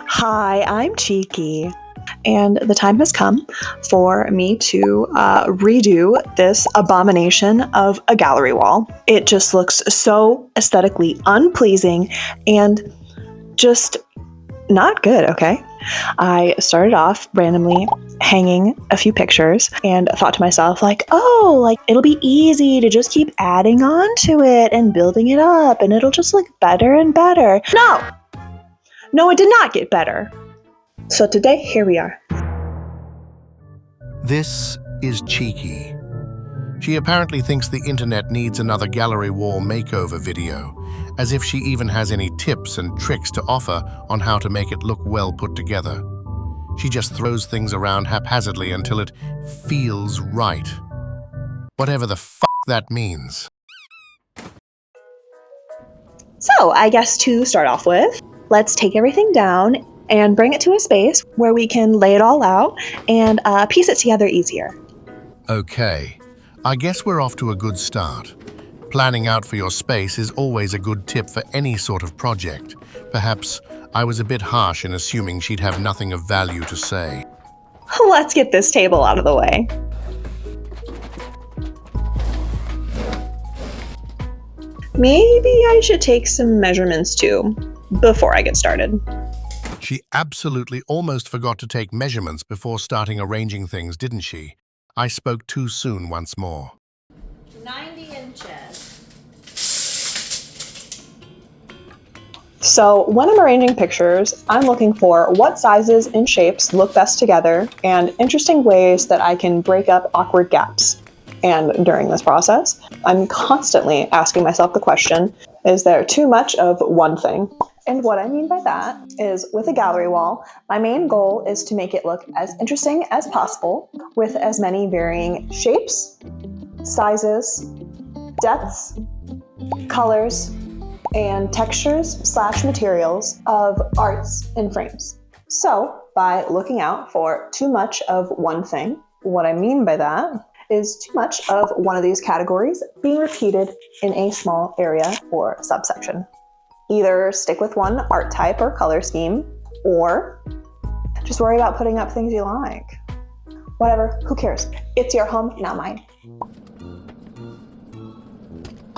Hi, I'm Cheeky, and the time has come for me to redo this abomination of a gallery wall. It just looks so aesthetically unpleasing and just not good, okay? I started off randomly hanging a few pictures and thought to myself, it'll be easy to just keep adding on to it and building it up, and it'll just look better and better. No, it did not get better. So today, here we are. This is Cheeky. She apparently thinks the internet needs another gallery wall makeover video, as if she even has any tips and tricks to offer on how to make it look well put together. She just throws things around haphazardly until it feels right. Whatever the fuck that means. So I guess to start off with, let's take everything down and bring it to a space where we can lay it all out and piece it together easier. Okay, I guess we're off to a good start. Planning out for your space is always a good tip for any sort of project. Perhaps I was a bit harsh in assuming she'd have nothing of value to say. Let's get this table out of the way. Maybe I should take some measurements too, before I get started. She absolutely almost forgot to take measurements before starting arranging things, didn't she? I spoke too soon once more. 90 inches. So when I'm arranging pictures, I'm looking for what sizes and shapes look best together and interesting ways that I can break up awkward gaps. And during this process, I'm constantly asking myself the question, is there too much of one thing? And what I mean by that is, with a gallery wall, my main goal is to make it look as interesting as possible with as many varying shapes, sizes, depths, colors, and textures/materials of arts and frames. So by looking out for too much of one thing, what I mean by that is too much of one of these categories being repeated in a small area or subsection. Either stick with one art type or color scheme, or just worry about putting up things you like. Whatever, who cares? It's your home, not mine.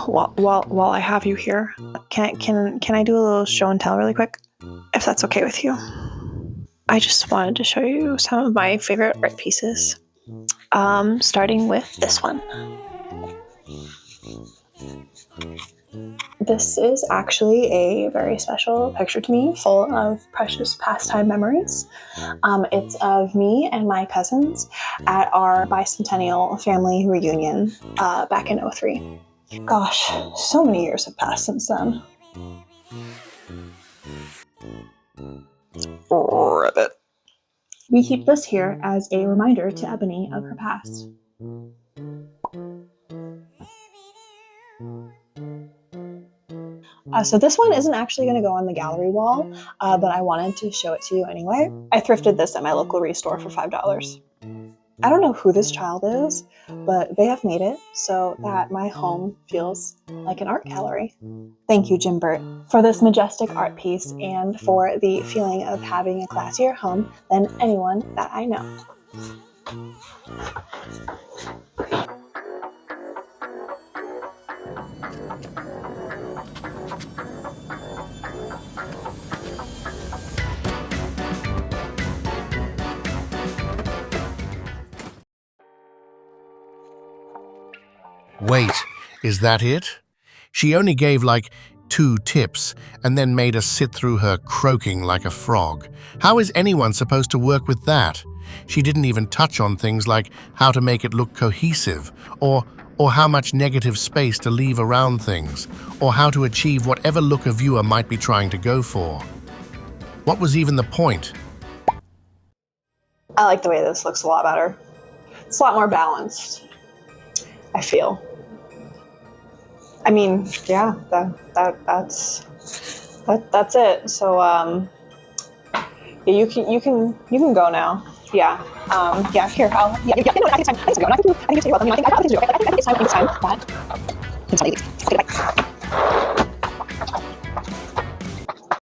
While I have you here, can I do a little show and tell really quick? If that's okay with you. I just wanted to show you some of my favorite art pieces. Starting with this one. This is actually a very special picture to me, full of precious pastime memories. It's of me and my cousins at our bicentennial family reunion back in '03. Gosh, so many years have passed since then. Ribbit. We keep this here as a reminder to Ebony of her past. So this one isn't actually going to go on the gallery wall, but I wanted to show it to you anyway. I thrifted this at my local restore for $5. I don't know who this child is, but they have made it so that my home feels like an art gallery. Thank you, Jim Burt, for this majestic art piece and for the feeling of having a classier home than anyone that I know. Wait, is that it? She only gave like 2 tips and then made us sit through her croaking like a frog. How is anyone supposed to work with that? She didn't even touch on things like how to make it look cohesive, or how much negative space to leave around things, or how to achieve whatever look a viewer might be trying to go for. What was even the point? I like the way this looks a lot better. It's a lot more balanced, I feel. I mean, yeah, that's it. So yeah, you can go now. Yeah. Yeah. Here, I think it's time. I think it's time to go. I think it's time. But Consolidate. Okay, bye.